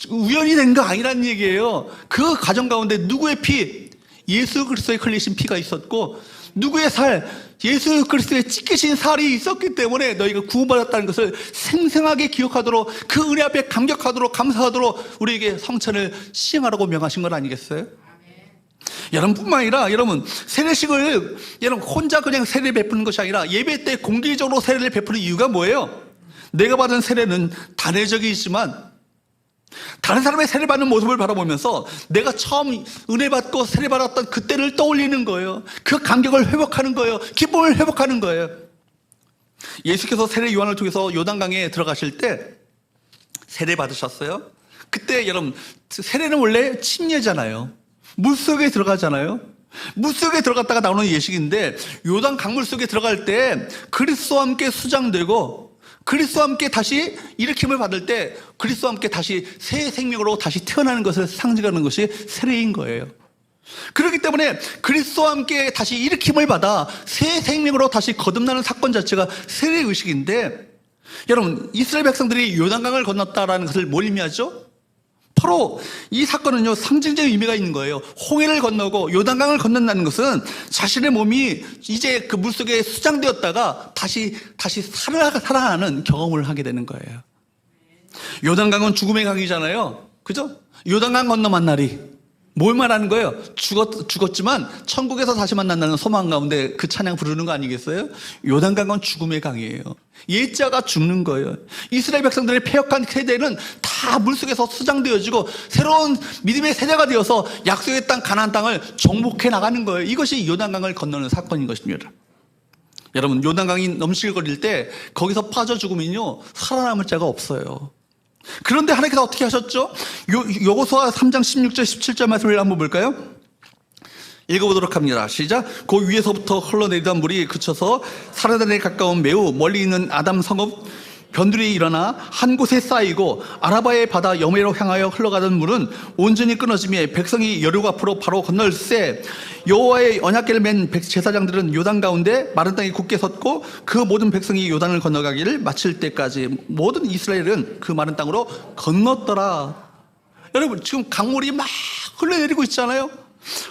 우연히 된 거 아니라는 얘기예요. 그 과정 가운데 누구의 피? 예수 그리스도의 흘리신 피가 있었고, 누구의 살? 예수 그리스도의 찢기신 살이 있었기 때문에 너희가 구원받았다는 것을 생생하게 기억하도록, 그 은혜 앞에 감격하도록, 감사하도록 우리에게 성찬을 시행하라고 명하신 건 아니겠어요? 여러분뿐만 아니라 여러분 세례식을 여러분 혼자 그냥 세례 베푸는 것이 아니라 예배 때 공개적으로 세례를 베푸는 이유가 뭐예요? 내가 받은 세례는 단회적이지만 다른 사람의 세례 받는 모습을 바라보면서 내가 처음 은혜 받고 세례 받았던 그때를 떠올리는 거예요. 그 감격을 회복하는 거예요. 기쁨을 회복하는 거예요. 예수께서 세례 요한을 통해서 요단강에 들어가실 때 세례 받으셨어요. 그때 여러분 세례는 원래 침례잖아요. 물속에 들어가잖아요. 물속에 들어갔다가 나오는 예식인데, 요단 강물 속에 들어갈 때 그리스도와 함께 수장되고 그리스도와 함께 다시 일으킴을 받을 때 그리스도와 함께 다시 새 생명으로 다시 태어나는 것을 상징하는 것이 세례인 거예요. 그렇기 때문에 그리스도와 함께 다시 일으킴을 받아 새 생명으로 다시 거듭나는 사건 자체가 세례 의식인데, 여러분 이스라엘 백성들이 요단강을 건넜다라는 것을 뭘 의미하죠? 바로 이 사건은요 상징적 의미가 있는 거예요. 홍해를 건너고 요단강을 건넌다는 것은 자신의 몸이 이제 그 물속에 수장되었다가 다시 살아나는 경험을 하게 되는 거예요. 요단강은 죽음의 강이잖아요. 그죠? 요단강 건너 만날이 뭘 말하는 거예요? 죽었지만 천국에서 다시 만난다는 소망 가운데 그 찬양 부르는 거 아니겠어요? 요단강은 죽음의 강이에요. 예자가 죽는 거예요. 이스라엘 백성들의 패역한 세대는 다 물속에서 수장되어지고 새로운 믿음의 세대가 되어서 약속의 땅 가나안 땅을 정복해 나가는 거예요. 이것이 요단강을 건너는 사건인 것입니다. 여러분 요단강이 넘실거릴 때 거기서 빠져 죽으면요 살아남을 자가 없어요. 그런데 하나님께서 어떻게 하셨죠? 여호수아 3장 16절 17절 말씀을 한번 볼까요? 읽어보도록 합니다. 시작. 그 위에서부터 흘러내리던 물이 그쳐서 사르단에 가까운 매우 멀리 있는 아담 성읍 변두리 일어나 한 곳에 쌓이고 아라바의 바다 여매로 향하여 흘러가던 물은 온전히 끊어지며 백성이 여리고 앞으로 바로 건널세. 여호와의 언약궤를 맨 제사장들은 요단 가운데 마른 땅에 굳게 섰고 그 모든 백성이 요단을 건너가기를 마칠 때까지 모든 이스라엘은 그 마른 땅으로 건넜더라. 여러분 지금 강물이 막 흘러내리고 있잖아요.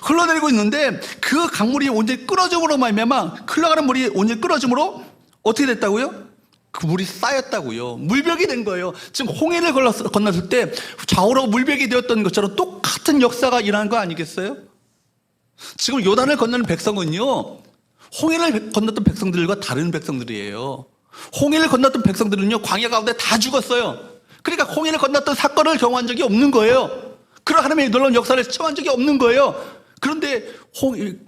흘러내리고 있는데 그 강물이 온전히 끊어짐으로 말미암아 흘러가는 물이 온전히 끊어짐으로 어떻게 됐다고요? 그 물이 쌓였다고요. 물벽이 된 거예요. 지금 홍해를 건넜을 때 좌우로 물벽이 되었던 것처럼 똑같은 역사가 일어난 거 아니겠어요? 지금 요단을 건너는 백성은요 홍해를 건넜던 백성들과 다른 백성들이에요. 홍해를 건넜던 백성들은요 광야 가운데 다 죽었어요. 그러니까 홍해를 건넜던 사건을 경험한 적이 없는 거예요. 그런 하나님의 놀라운 역사를 체험한 적이 없는 거예요. 그런데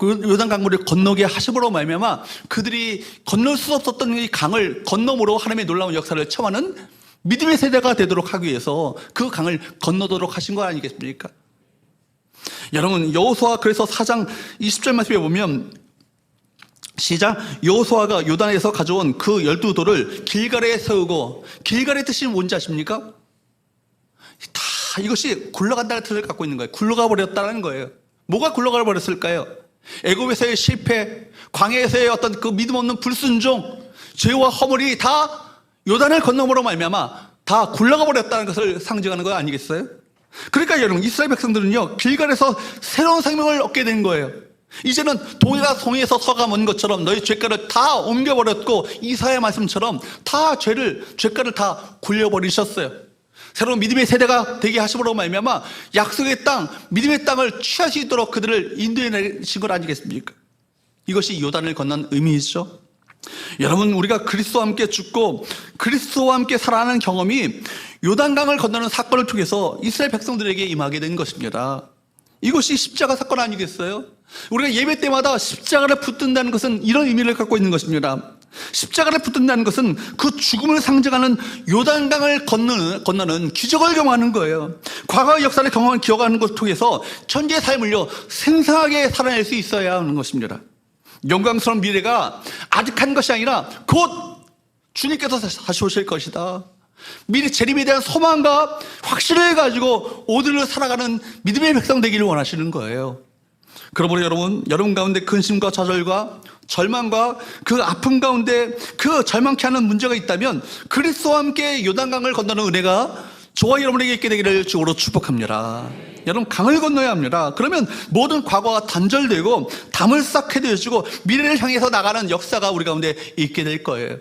요단 강물을 건너게 하심으로 말미암아 그들이 건널 수 없었던 이 강을 건너므로 하나님의 놀라운 역사를 체험하는 믿음의 세대가 되도록 하기 위해서 그 강을 건너도록 하신 거 아니겠습니까? 여러분 여호수아 그래서 4장 20절 말씀에 보면 시작. 여호수아가 요단에서 가져온 그 12돌을 길갈에 세우고, 길갈의 뜻이 뭔지 아십니까? 다 이것이 굴러간다는 뜻을 갖고 있는 거예요. 굴러가 버렸다는 거예요. 뭐가 굴러가 버렸을까요? 애굽에서의 실패, 광야에서의 어떤 그 믿음 없는 불순종, 죄와 허물이 다 요단을 건너므로 말미암아 다 굴러가 버렸다는 것을 상징하는 거 아니겠어요? 그러니까 여러분 이스라엘 백성들은요 길갈에서 새로운 생명을 얻게 된 거예요. 이제는 동해가 송에서 서가 먼 것처럼 너희 죄가를 다 옮겨버렸고 이사야의 말씀처럼 다 죄가를 다 굴려버리셨어요. 새로운 믿음의 세대가 되게 하심으로 말미암아 약속의 땅, 믿음의 땅을 취할 수 있도록 그들을 인도해 내신 것 아니겠습니까? 이것이 요단을 건넌 의미이죠. 여러분 우리가 그리스도와 함께 죽고 그리스도와 함께 살아가는 경험이 요단강을 건너는 사건을 통해서 이스라엘 백성들에게 임하게 된 것입니다. 이것이 십자가 사건 아니겠어요? 우리가 예배 때마다 십자가를 붙든다는 것은 이런 의미를 갖고 있는 것입니다. 십자가를 붙든다는 것은 그 죽음을 상징하는 요단강을 건너는 기적을 경험하는 거예요. 과거의 역사를 기억하는 것을 통해서 천지의 삶을요 생생하게 살아낼 수 있어야 하는 것입니다. 영광스러운 미래가 아득한 것이 아니라 곧 주님께서 다시 오실 것이다. 미래 재림에 대한 소망과 확신을 가지고 오늘을 살아가는 믿음의 백성 되기를 원하시는 거예요. 그러므로 여러분 가운데 근심과 좌절과 절망과 그 아픔 가운데 그 절망케 하는 문제가 있다면 그리스도와 함께 요단강을 건너는 은혜가 저와 여러분에게 있게 되기를 주로 축복합니다. 여러분, 강을 건너야 합니다. 그러면 모든 과거가 단절되고 담을 쌓게 되어지고 미래를 향해서 나가는 역사가 우리 가운데 있게 될 거예요.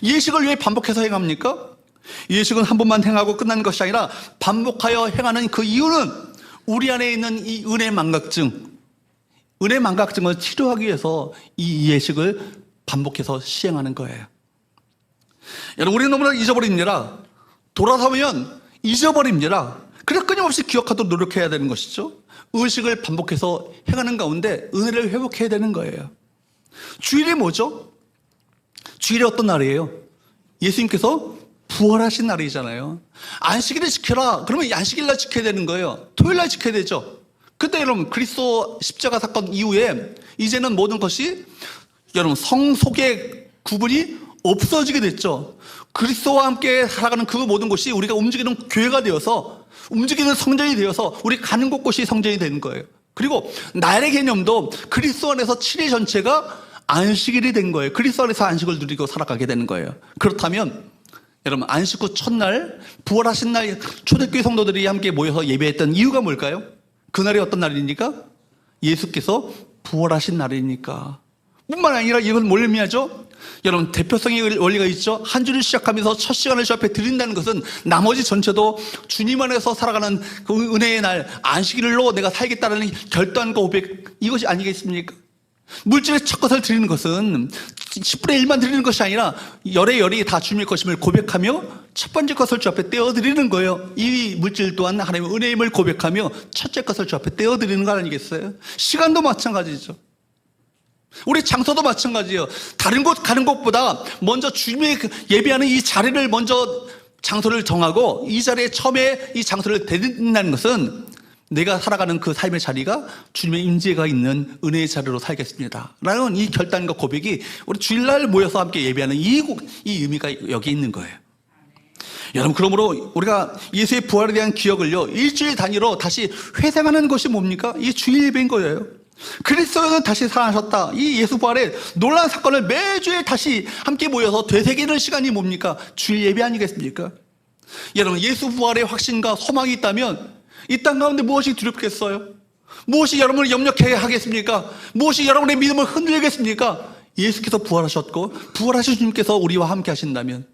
예식을 왜 반복해서 행합니까? 예식은 한 번만 행하고 끝나는 것이 아니라 반복하여 행하는 그 이유는 우리 안에 있는 이 은혜 망각증을 치료하기 위해서 이 예식을 반복해서 시행하는 거예요. 여러분, 우리는 너무나 잊어버립니다. 돌아서면 잊어버립니다. 그래서 끊임없이 기억하도록 노력해야 되는 것이죠. 의식을 반복해서 행하는 가운데 은혜를 회복해야 되는 거예요. 주일이 뭐죠? 주일이 어떤 날이에요? 예수님께서 부활하신 날이잖아요. 안식일을 지켜라. 그러면 안식일날 지켜야 되는 거예요. 토요일날 지켜야 되죠. 그때 여러분, 그리스도 십자가 사건 이후에 이제는 모든 것이 여러분 성속의 구분이 없어지게 됐죠. 그리스도와 함께 살아가는 그 모든 것이 우리가 움직이는 교회가 되어서, 움직이는 성전이 되어서 우리 가는 곳곳이 성전이 되는 거예요. 그리고 날의 개념도 그리스도 안에서 7일 전체가 안식일이 된 거예요. 그리스도 안에서 안식을 누리고 살아가게 되는 거예요. 그렇다면 여러분, 안식 후 첫날 부활하신 날 초대교회 성도들이 함께 모여서 예배했던 이유가 뭘까요? 그날이 어떤 날입니까? 예수께서 부활하신 날이니까. 뿐만 아니라 이건 뭘 의미하죠? 여러분, 대표성의 원리가 있죠. 한 주를 시작하면서 첫 시간을 주 앞에 드린다는 것은 나머지 전체도 주님 안에서 살아가는 그 은혜의 날, 안식일로 내가 살겠다는 결단과 고백, 이것이 아니겠습니까? 물질의 첫 것을 드리는 것은 10분의 1만 드리는 것이 아니라 열의 열이 다 주님의 것임을 고백하며 첫 번째 것을 주 앞에 떼어드리는 거예요. 이 물질 또한 하나님의 은혜임을 고백하며 첫째 것을 주 앞에 떼어드리는 거 아니겠어요? 시간도 마찬가지죠. 우리 장소도 마찬가지예요. 다른 곳 가는 곳보다 먼저 주님의 예배하는 이 자리를 먼저 장소를 정하고 이 자리에 처음에 이 장소를 드린다는 것은 내가 살아가는 그 삶의 자리가 주님의 임재가 있는 은혜의 자리로 살겠습니다 라는 이 결단과 고백이 우리 주일날 모여서 함께 예배하는 이 의미가 여기 있는 거예요. 여러분, 그러므로 우리가 예수의 부활에 대한 기억을요 일주일 단위로 다시 회상하는 것이 뭡니까? 이 주일 예배인 거예요. 그리스도는 다시 살아나셨다. 이 예수 부활의 놀라운 사건을 매주에 다시 함께 모여서 되새기는 시간이 뭡니까? 주일 예배 아니겠습니까? 여러분, 예수 부활의 확신과 소망이 있다면 이 땅 가운데 무엇이 두렵겠어요? 무엇이 여러분을 염려케 하겠습니까? 무엇이 여러분의 믿음을 흔들겠습니까? 예수께서 부활하셨고 부활하신 주님께서 우리와 함께 하신다면.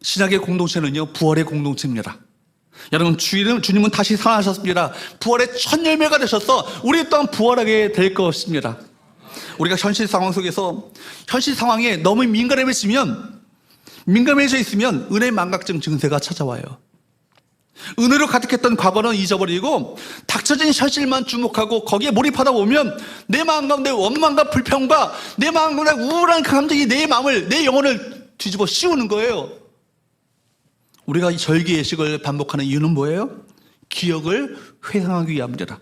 신약의 공동체는요 부활의 공동체입니다. 여러분, 주님은 다시 살아나셨습니다. 부활의 첫 열매가 되셔서 우리 또한 부활하게 될 것입니다. 우리가 현실 상황 속에서 현실 상황에 너무 민감해져 있으면 은혜 망각증 증세가 찾아와요. 은혜로 가득했던 과거는 잊어버리고 닥쳐진 현실만 주목하고 거기에 몰입하다 보면 내 마음 가운데 원망과 불평과 내 마음 가운데 우울한 감정이 내 마음을, 내 영혼을 뒤집어 씌우는 거예요. 우리가 이 절기 예식을 반복하는 이유는 뭐예요? 기억을 회상하기 위함입니다.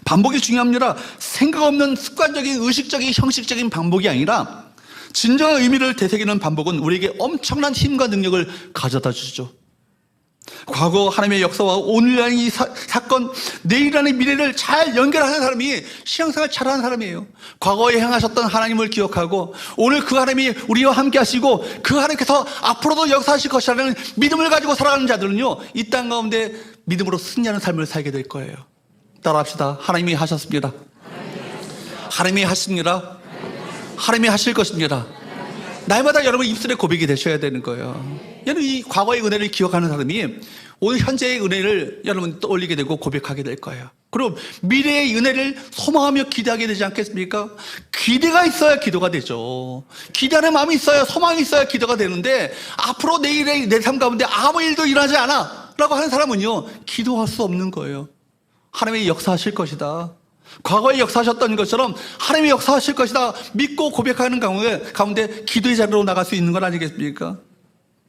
반복이 중요합니다. 생각 없는 습관적인 의식적인 형식적인 반복이 아니라 진정한 의미를 되새기는 반복은 우리에게 엄청난 힘과 능력을 가져다 주죠. 과거 하나님의 역사와 오늘의 이 사건, 내일이라는 미래를 잘 연결하는 사람이 신앙생활 잘하는 사람이에요. 과거에 행하셨던 하나님을 기억하고 오늘 그 하나님이 우리와 함께 하시고 그 하나님께서 앞으로도 역사하실 것이라는 믿음을 가지고 살아가는 자들은요 이 땅 가운데 믿음으로 승리하는 삶을 살게 될 거예요. 따라합시다. 하나님이 하셨습니다. 하나님이 하십니다. 하나님이 하실 것입니다. 날마다 여러분 입술에 고백이 되셔야 되는 거예요. 여러분, 이 과거의 은혜를 기억하는 사람이 오늘 현재의 은혜를 여러분 떠올리게 되고 고백하게 될 거예요. 그럼 미래의 은혜를 소망하며 기대하게 되지 않겠습니까? 기대가 있어야 기도가 되죠. 기대하는 마음이 있어야, 소망이 있어야 기도가 되는데 앞으로 내일의 내 삶 가운데 아무 일도 일어나지 않아 라고 하는 사람은요 기도할 수 없는 거예요. 하나님이 역사하실 것이다, 과거에 역사하셨던 것처럼 하나님이 역사하실 것이다 믿고 고백하는 가운데 기도의 자리로 나갈 수 있는 건 아니겠습니까?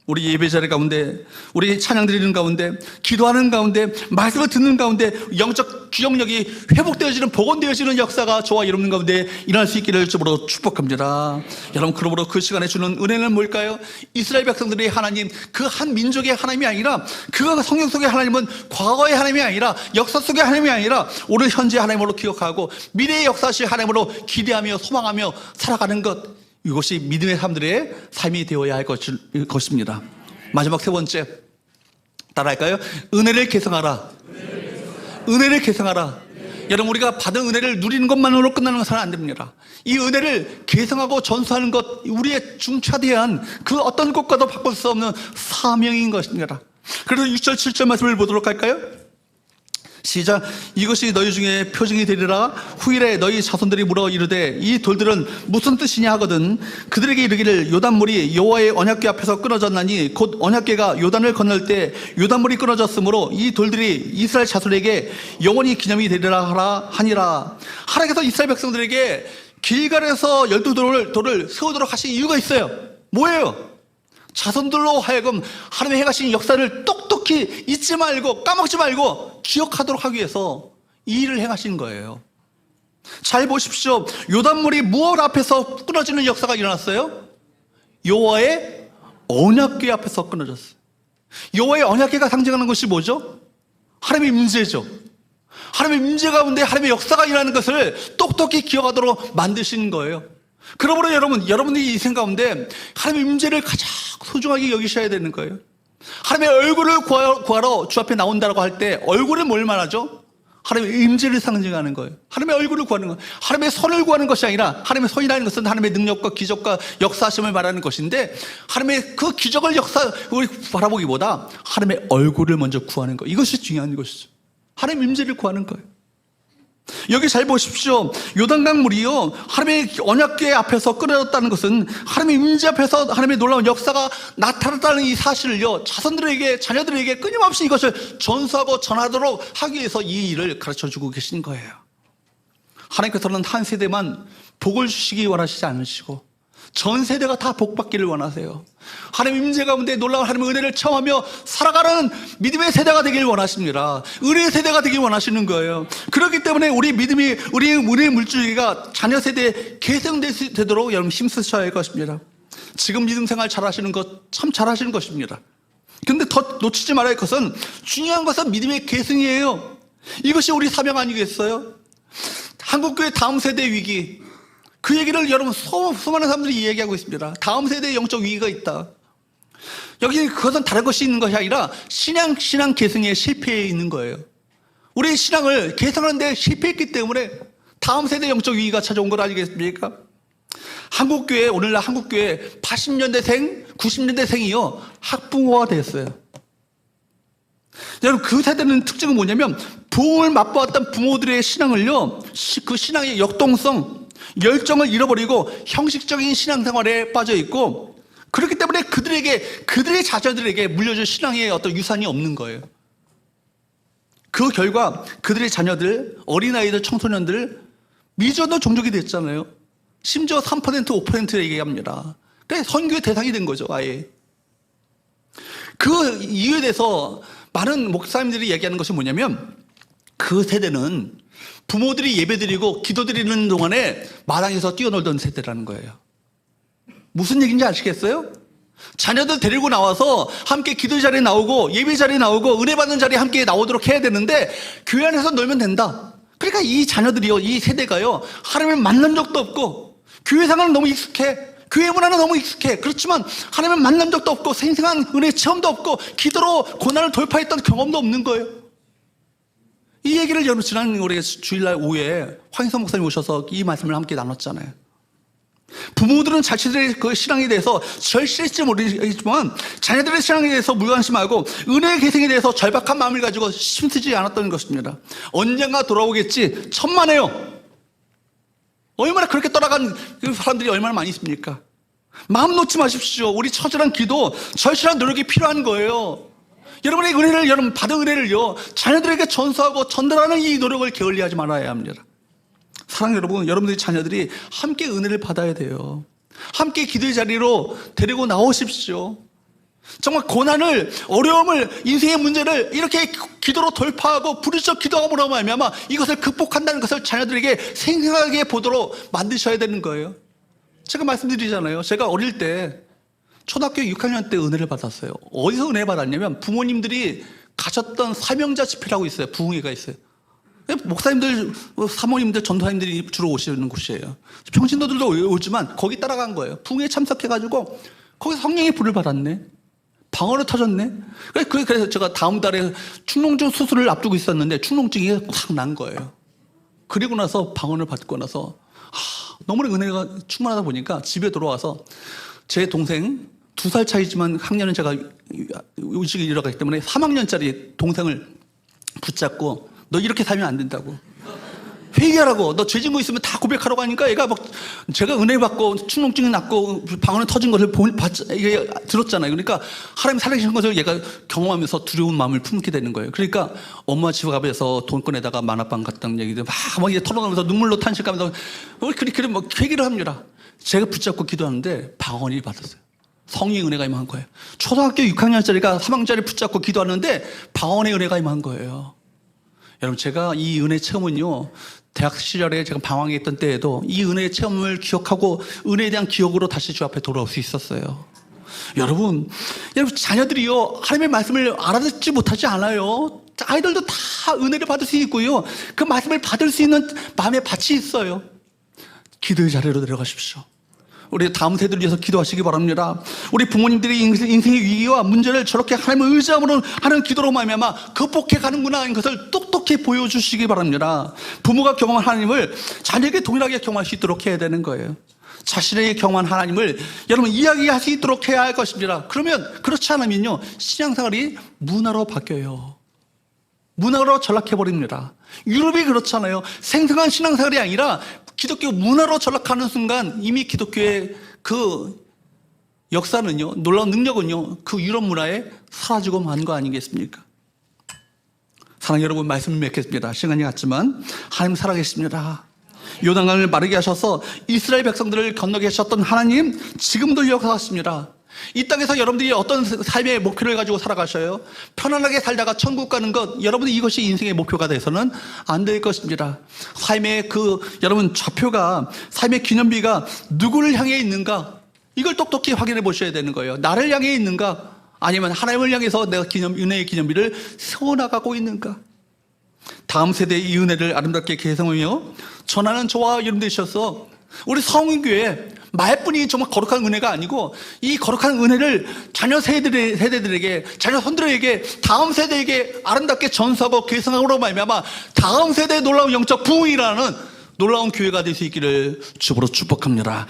우리 예배 자리 가운데, 우리 찬양 드리는 가운데, 기도하는 가운데, 말씀을 듣는 가운데 영적 기억력이 회복되어지는, 복원되어지는 역사가 저와 여러분 가운데 일어날 수 있기를 주로 축복합니다. 여러분, 그러므로 그 시간에 주는 은혜는 뭘까요? 이스라엘 백성들의 하나님, 그 한 민족의 하나님이 아니라, 그 성경 속의 하나님은 과거의 하나님이 아니라, 역사 속의 하나님이 아니라 오늘 현재 하나님으로 기억하고 미래의 역사실 하나님으로 기대하며 소망하며 살아가는 것, 이것이 믿음의 사람들의 삶이 되어야 할 것입니다. 마지막 세 번째, 따라할까요? 은혜를 계승하라. 은혜를 계승하라. 여러분, 우리가 받은 은혜를 누리는 것만으로 끝나는 것은 안 됩니다. 이 은혜를 계승하고 전수하는 것, 우리의 중차대한 그 어떤 것과도 바꿀 수 없는 사명인 것입니다. 그래서 6절 7절 말씀을 보도록 할까요? 시작. 이것이 너희 중에 표징이 되리라. 후일에 너희 자손들이 물어 이르되 이 돌들은 무슨 뜻이냐 하거든 그들에게 이르기를 요단물이 여호와의 언약궤 앞에서 끊어졌나니 곧 언약궤가 요단을 건널 때 요단물이 끊어졌으므로 이 돌들이 이스라엘 자손에게 영원히 기념이 되리라 하니라. 하나님께서 이스라엘 백성들에게 길갈에서 12돌을 세우도록 하신 이유가 있어요. 뭐예요? 자손들로 하여금 하나님의 행하신 역사를 똑똑히 잊지 말고 까먹지 말고 기억하도록 하기 위해서 이 일을 행하신 거예요. 잘 보십시오. 요단물이 무엇 앞에서 끊어지는 역사가 일어났어요? 여호와의 언약궤 앞에서 끊어졌어요. 여호와의 언약궤가 상징하는 것이 뭐죠? 하나님의 임재죠. 하나님의 임재 가운데 하나님의 역사가 일어나는 것을 똑똑히 기억하도록 만드신 거예요. 그러므로 여러분들이 이 생각 가운데 하나님의 임재를 가장 소중하게 여기셔야 되는 거예요. 하나님의 얼굴을 구하러 주 앞에 나온다고 할 때 얼굴은 뭘 말하죠? 하나님의 임재를 상징하는 거예요. 하나님의 얼굴을 구하는 거예요. 하나님의 손을 구하는 것이 아니라 하나님의 손이라는 것은 하나님의 능력과 기적과 역사하심을 말하는 것인데 하나님의 그 기적을 우리 바라보기보다 하나님의 얼굴을 먼저 구하는 거예요. 이것이 중요한 것이죠. 하나님의 임재를 구하는 거예요. 여기 잘 보십시오. 요단강 물이요 하나님의 언약궤 앞에서 끊어졌다는 것은 하나님의 임재 앞에서 하나님의 놀라운 역사가 나타났다는 이 사실을요 자손들에게, 자녀들에게 끊임없이 이것을 전수하고 전하도록 하기 위해서 이 일을 가르쳐주고 계신 거예요. 하나님께서는 한 세대만 복을 주시기 원하시지 않으시고 전 세대가 다 복받기를 원하세요. 하나님 임재 가운데 놀라운 하나님의 은혜를 체험하며 살아가는 믿음의 세대가 되길 원하십니다. 은혜의 세대가 되길 원하시는 거예요. 그렇기 때문에 우리 믿음이, 우리의 물줄기가 자녀 세대에 계승되도록 여러분 힘쓰셔야 할 것입니다. 지금 믿음 생활 잘하시는 것 참 잘하시는 것입니다. 그런데 더 놓치지 말아야 할 것은, 중요한 것은 믿음의 계승이에요. 이것이 우리 사명 아니겠어요? 한국교회 다음 세대 위기, 그 얘기를 여러분 수많은 사람들이 이야기하고 있습니다. 다음 세대의 영적 위기가 있다. 여기 그것은 다른 것이 있는 것이 아니라 신앙 계승에 실패해 있는 거예요. 우리의 신앙을 계승하는 데 실패했기 때문에 다음 세대 영적 위기가 찾아온 것 아니겠습니까? 한국교회, 오늘날 한국교회 80년대생, 90년대생이요 학부모가 됐어요. 여러분, 그 세대는 특징은 뭐냐면 부흥을 맛보았던 부모들의 신앙을요, 그 신앙의 역동성, 열정을 잃어버리고 형식적인 신앙생활에 빠져 있고, 그렇기 때문에 그들의 자녀들에게 물려줄 신앙의 어떤 유산이 없는 거예요. 그 결과 그들의 자녀들, 어린아이들, 청소년들 미전도 종족이 됐잖아요. 심지어 3%, 5% 얘기합니다. 그래서 선교의 대상이 된 거죠, 아예. 그 이유에 대해서 많은 목사님들이 얘기하는 것이 뭐냐면, 그 세대는 부모들이 예배드리고 기도드리는 동안에 마당에서 뛰어놀던 세대라는 거예요. 무슨 얘기인지 아시겠어요? 자녀들 데리고 나와서 함께 기도 자리에 나오고 예배 자리에 나오고 은혜 받는 자리에 함께 나오도록 해야 되는데 교회 안에서 놀면 된다. 그러니까 이 자녀들이요, 이 세대가요, 하나님을 만난 적도 없고 교회 생활은 너무 익숙해, 교회 문화는 너무 익숙해. 그렇지만 하나님을 만난 적도 없고 생생한 은혜 체험도 없고 기도로 고난을 돌파했던 경험도 없는 거예요. 이 얘기를 여러분 지난 우리 주일날 오후에 황인성 목사님 오셔서 이 말씀을 함께 나눴잖아요. 부모들은 자신들의 그 신앙에 대해서 절실할지 모르겠지만 자녀들의 신앙에 대해서 무관심하고 은혜의 계승에 대해서 절박한 마음을 가지고 힘쓰지 않았던 것입니다. 언젠가 돌아오겠지, 천만에요. 얼마나 그렇게 떠나간 사람들이 얼마나 많이 있습니까? 마음 놓지 마십시오. 우리 처절한 기도, 절실한 노력이 필요한 거예요. 여러분의 은혜를, 여러분 받은 은혜를요, 자녀들에게 전수하고 전달하는 이 노력을 게을리하지 말아야 합니다. 사랑하는 여러분, 여러분들의 자녀들이 함께 은혜를 받아야 돼요. 함께 기도의 자리로 데리고 나오십시오. 정말 고난을, 어려움을, 인생의 문제를 이렇게 기도로 돌파하고 부르짖어 기도함으로 말미암아 이것을 극복한다는 것을 자녀들에게 생생하게 보도록 만드셔야 되는 거예요. 제가 말씀드리잖아요. 제가 어릴 때 초등학교 6학년 때 은혜를 받았어요. 어디서 은혜 받았냐면 부모님들이 가셨던 사명자 집회라고 있어요. 부흥회가 있어요. 목사님들, 사모님들, 전도사님들이 주로 오시는 곳이에요. 평신도들도 오지만 거기 따라간 거예요. 부흥회에 참석해가지고 거기서 성령의 불을 받았네. 방언을 터졌네. 그래서 제가 다음 달에 축농증 수술을 앞두고 있었는데 축농증이 확 난 거예요. 그리고 나서 방언을 받고 나서 너무나 은혜가 충만하다 보니까 집에 돌아와서 제 동생 2살 차이지만 학년은 제가 의식이 일어가기 때문에 3학년짜리 동생을 붙잡고 너 이렇게 살면 안 된다고. 회개하라고. 너 죄진 거 있으면 다 고백하라고 하니까 얘가 막 제가 은혜 받고 축농증이 났고 방언이 터진 것을 들었잖아요. 그러니까 하나님 살아계신 것을 얘가 경험하면서 두려운 마음을 품게 되는 거예요. 그러니까 엄마 집에 가면서 돈 꺼내다가 만화방 갔다는 얘기들 막 이제 털어가면서 눈물로 탄식하면서 그렇게 막 회개를 합니다. 제가 붙잡고 기도하는데 방언이 받았어요. 성령의 은혜가 임한 거예요. 초등학교 6학년짜리가 3학년짜리 붙잡고 기도하는데 방언의 은혜가 임한 거예요. 여러분, 제가 이 은혜 체험은요, 대학 시절에 제가 방황했던 때에도 이 은혜의 체험을 기억하고 은혜에 대한 기억으로 다시 주 앞에 돌아올 수 있었어요. 여러분 자녀들이요, 하나님의 말씀을 알아듣지 못하지 않아요. 아이들도 다 은혜를 받을 수 있고요, 그 말씀을 받을 수 있는 마음의 밭이 있어요. 기도의 자리로 내려가십시오. 우리 다음 세대를 위해서 기도하시기 바랍니다. 우리 부모님들이 인생의 위기와 문제를 저렇게 하나님을 의지함으로 하는 기도로 말미암아 극복해 가는구나 하는 것을 똑똑히 보여주시기 바랍니다. 부모가 경험한 하나님을 자녀에게 동일하게 경험할 수 있도록 해야 되는 거예요. 자신에게 경험한 하나님을 여러분 이야기할 수 있도록 해야 할 것입니다. 그러면 그렇지 않으면요, 신앙생활이 문화로 바뀌어요. 문화로 전락해버립니다. 유럽이 그렇잖아요. 생생한 신앙생활이 아니라 기독교 문화로 전락하는 순간 이미 기독교의 그 역사는요, 놀라운 능력은요, 그 유럽 문화에 사라지고 만 거 아니겠습니까? 사랑하는 여러분, 말씀을 맺겠습니다. 시간이 갔지만 하나님 살아계십니다. 요단강을 마르게 하셔서 이스라엘 백성들을 건너게 하셨던 하나님 지금도 역사하십니다. 이 땅에서 여러분들이 어떤 삶의 목표를 가지고 살아가셔요? 편안하게 살다가 천국 가는 것, 여러분이 이것이 인생의 목표가 돼서는 안 될 것입니다. 삶의 여러분 좌표가, 삶의 기념비가 누구를 향해 있는가? 이걸 똑똑히 확인해 보셔야 되는 거예요. 나를 향해 있는가? 아니면 하나님을 향해서 내가 은혜의 기념비를 세워나가고 있는가? 다음 세대의 이 은혜를 아름답게 개성하며 전하는 저와 여러분 되셔서 우리 성인교회 말뿐이 정말 거룩한 은혜가 아니고 이 거룩한 은혜를 자녀 세대들에게, 자녀 손들에게, 다음 세대에게 아름답게 전수하고 계승함으로 말미암아 다음 세대의 놀라운 영적 부흥이라는 놀라운 교회가 될 수 있기를 주보로 축복합니다.